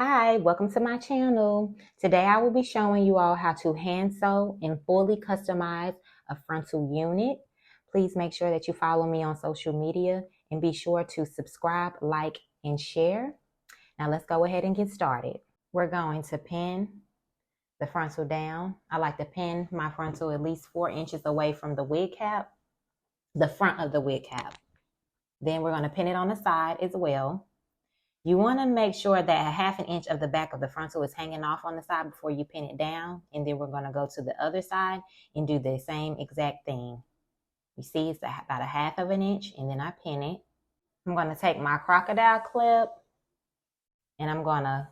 Hi, welcome to my channel. Today I will be showing you all how to hand sew and fully customize a frontal unit. Please make sure that you follow me on social media and be sure to subscribe, like, and share. Now let's go ahead and get started. We're going to pin the frontal down. I like to pin my frontal at least 4 inches away from the wig cap, the front of the wig cap. Then we're going to pin it on the side as well. You want to make sure that 1/2 inch of the back of the frontal is hanging off on the side before you pin it down. And then we're going to go to the other side and do the same exact thing. You see, it's about 1/2 inch, and then I pin it. I'm going to take my crocodile clip and I'm going to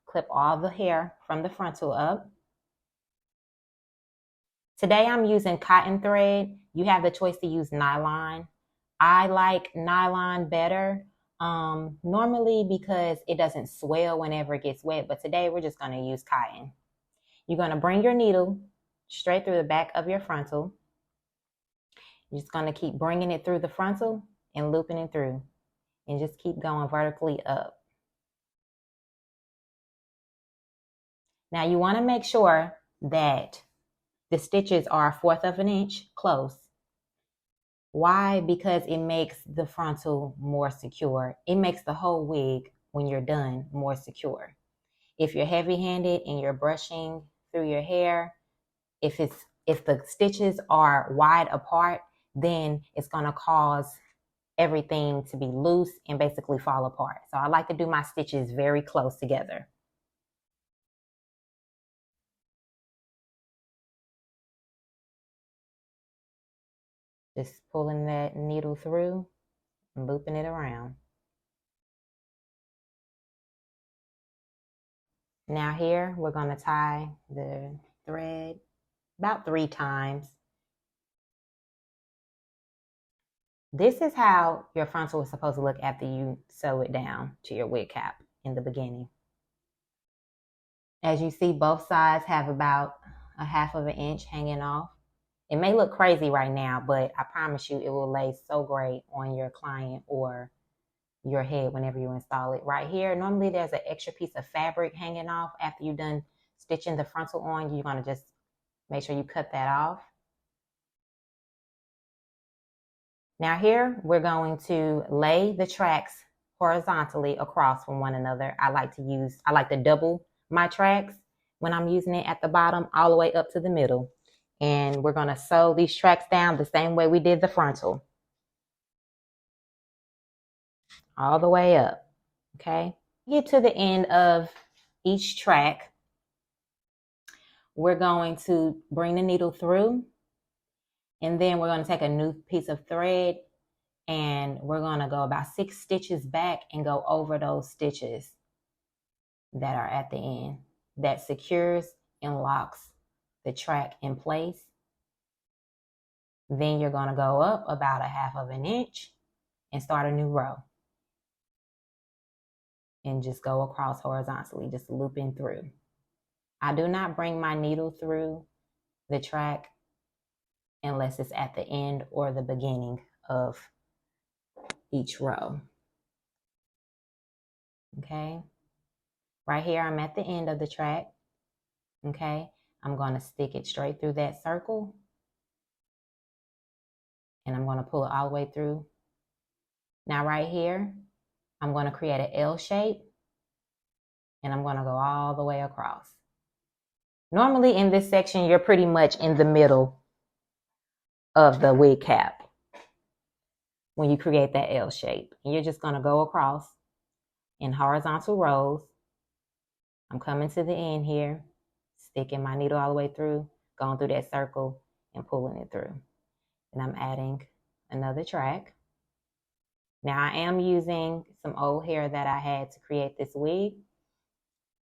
clip all the hair from the frontal up. Today I'm using cotton thread. You have the choice to use nylon. I like nylon better. Normally because it doesn't swell whenever it gets wet, but today we're just going to use cotton. You're going to bring your needle straight through the back of your frontal. You're just going to keep bringing it through the frontal and looping it through, and just keep going vertically up. Now you want to make sure that the stitches are 1/4 inch close. Why? Because it makes the frontal more secure. It makes the whole wig, when you're done, more secure. If you're heavy-handed and you're brushing through your hair, if the stitches are wide apart, then it's going to cause everything to be loose and basically fall apart. So I like to do my stitches very close together. Just pulling that needle through and looping it around. Now here, we're going to tie the thread about 3 times. This is how your frontal is supposed to look after you sew it down to your wig cap in the beginning. As you see, both sides have about 1/2 inch hanging off. It may look crazy right now, but I promise you it will lay so great on your client or your head whenever you install it. Right here, normally there's an extra piece of fabric hanging off after you're done stitching the frontal on. You're going to just make sure you cut that off. Now here, we're going to lay the tracks horizontally across from one another. I like to double my tracks when I'm using it at the bottom all the way up to the middle. And we're going to sew these tracks down the same way we did the frontal. All the way up, okay? Get to the end of each track. We're going to bring the needle through, and then we're going to take a new piece of thread, and we're going to go about 6 stitches back and go over those stitches that are at the end. That secures and locks the track in place. Then you're going to go up about 1/2 inch and start a new row. And just go across horizontally, just looping through. I do not bring my needle through the track unless it's at the end or the beginning of each row. Okay? Right here, I'm at the end of the track. Okay? I'm going to stick it straight through that circle. And I'm going to pull it all the way through. Now right here, I'm going to create an L shape. And I'm going to go all the way across. Normally in this section, you're pretty much in the middle of the wig cap when you create that L shape. And you're just going to go across in horizontal rows. I'm coming to the end here, sticking my needle all the way through, going through that circle and pulling it through. And I'm adding another track. Now I am using some old hair that I had to create this wig.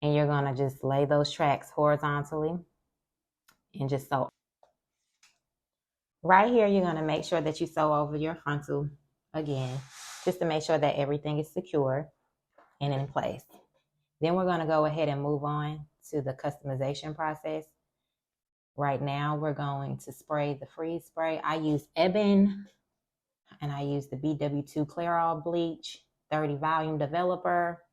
And you're going to just lay those tracks horizontally and just sew. Right here, you're going to make sure that you sew over your frontal again, just to make sure that everything is secure and in place. Then we're going to go ahead and move on to the customization process. Right now, we're going to spray the freeze spray. I use Ebon, and I use the BW2 Clairol bleach, 30 volume developer,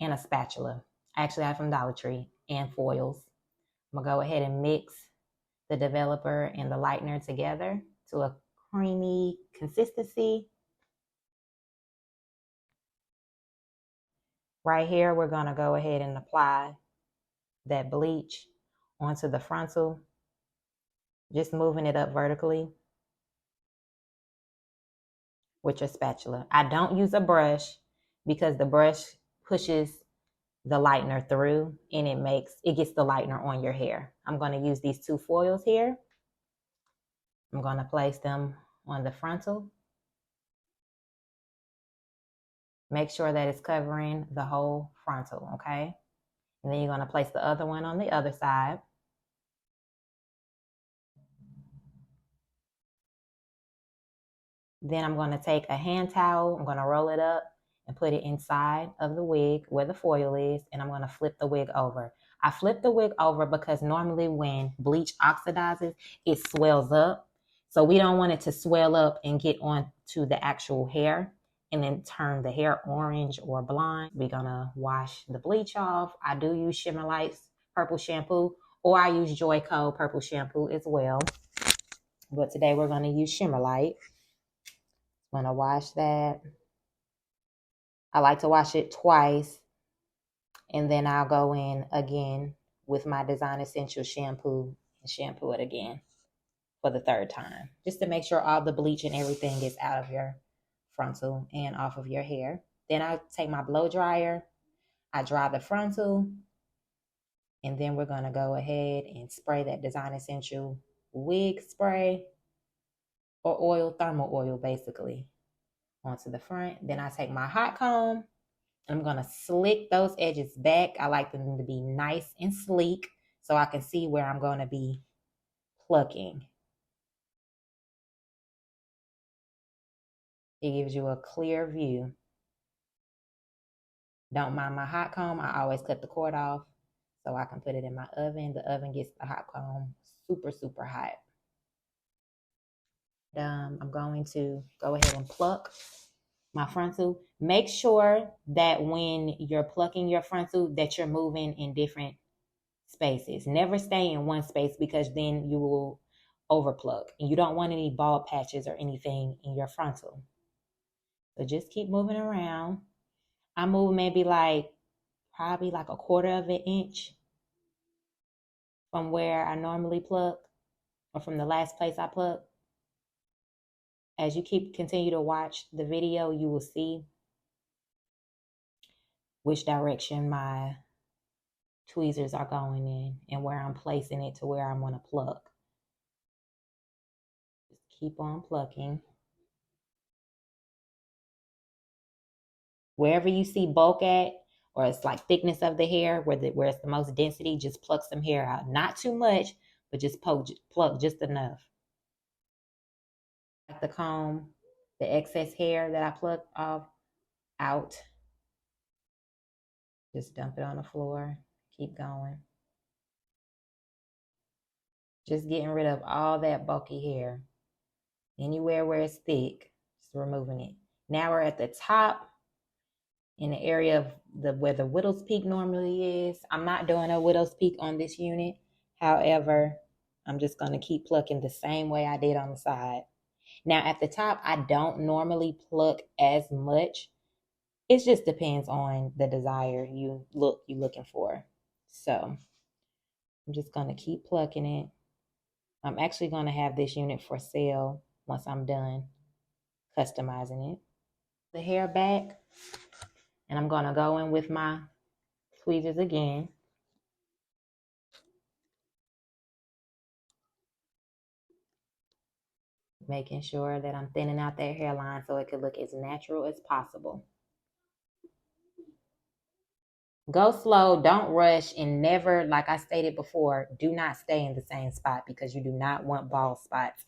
and a spatula. Actually, I have from Dollar Tree, and foils. I'm gonna go ahead and mix the developer and the lightener together to a creamy consistency. Right here, we're gonna go ahead and apply that bleach onto the frontal, just moving it up vertically with your spatula. I don't use a brush because the brush pushes the lightener through and it gets the lightener on your hair. I'm going to use these two foils here. I'm going to place them on the frontal. Make sure that it's covering the whole frontal, okay? And then you're going to place the other one on the other side. Then I'm going to take a hand towel, I'm going to roll it up and put it inside of the wig where the foil is, and I'm going to flip the wig over. I flip the wig over because normally when bleach oxidizes, it swells up. So we don't want it to swell up and get onto the actual hair and then turn the hair orange or blonde. We're going to wash the bleach off. I do use Shimmer Lights purple shampoo, or I use Joico purple shampoo as well. But today we're going to use Shimmer Light. I'm going to wash that. I like to wash it twice, and then I'll go in again with my Design Essentials shampoo and shampoo it again for the third time, just to make sure all the bleach and everything is out of your frontal and off of your hair. Then I take my blow dryer, I dry the frontal, and then we're going to go ahead and spray that Design Essential wig spray or oil, thermal oil basically, onto the front. Then I take my hot comb. I'm going to slick those edges back. I like them to be nice and sleek so I can see where I'm going to be plucking. It gives you a clear view. Don't mind my hot comb. I always cut the cord off so I can put it in my oven. The oven gets the hot comb super, super hot. I'm going to go ahead and pluck my frontal. Make sure that when you're plucking your frontal that you're moving in different spaces. Never stay in one space because then you will overpluck and you don't want any bald patches or anything in your frontal. So just keep moving around. I move maybe probably like a quarter of an inch from where I normally pluck or from the last place I pluck. As you continue to watch the video, you will see which direction my tweezers are going in and where I'm placing it to where I'm going to pluck. Just keep on plucking. Wherever you see bulk at, or it's like thickness of the hair, where it's the most density, just pluck some hair out. Not too much, but just pluck just enough. Like the comb, the excess hair that I plucked off out. Just dump it on the floor. Keep going. Just getting rid of all that bulky hair. Anywhere where it's thick, just removing it. Now we're at the top in the area of where the widow's peak normally is. I'm not doing a widow's peak on this unit. However, I'm just going to keep plucking the same way I did on the side. Now at the top, I don't normally pluck as much. It just depends on the desire you're looking for. So I'm just going to keep plucking it. I'm actually going to have this unit for sale once I'm done customizing it. The hair back, and I'm going to go in with my tweezers again. Making sure that I'm thinning out that hairline so it could look as natural as possible. Go slow, don't rush, and never, like I stated before, do not stay in the same spot because you do not want bald spots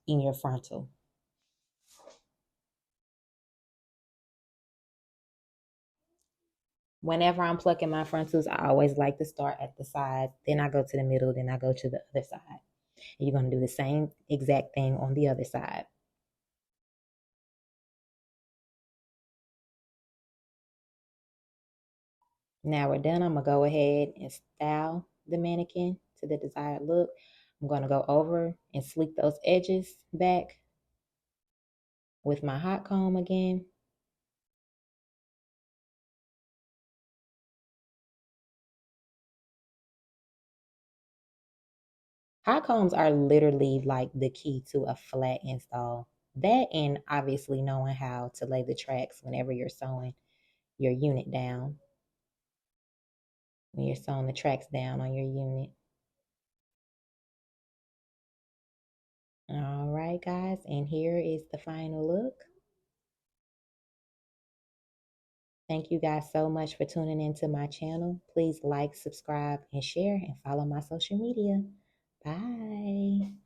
in your frontal. Whenever I'm plucking my frontals, I always like to start at the side, then I go to the middle, then I go to the other side. And you're going to do the same exact thing on the other side. Now we're done. I'm going to go ahead and style the mannequin to the desired look. I'm going to go over and sleek those edges back with my hot comb again. Hot combs are literally like the key to a flat install. That and obviously knowing how to lay the tracks whenever you're sewing your unit down. When you're sewing the tracks down on your unit. All right, guys, and here is the final look. Thank you guys so much for tuning into my channel. Please like, subscribe, and share, and follow my social media. Bye.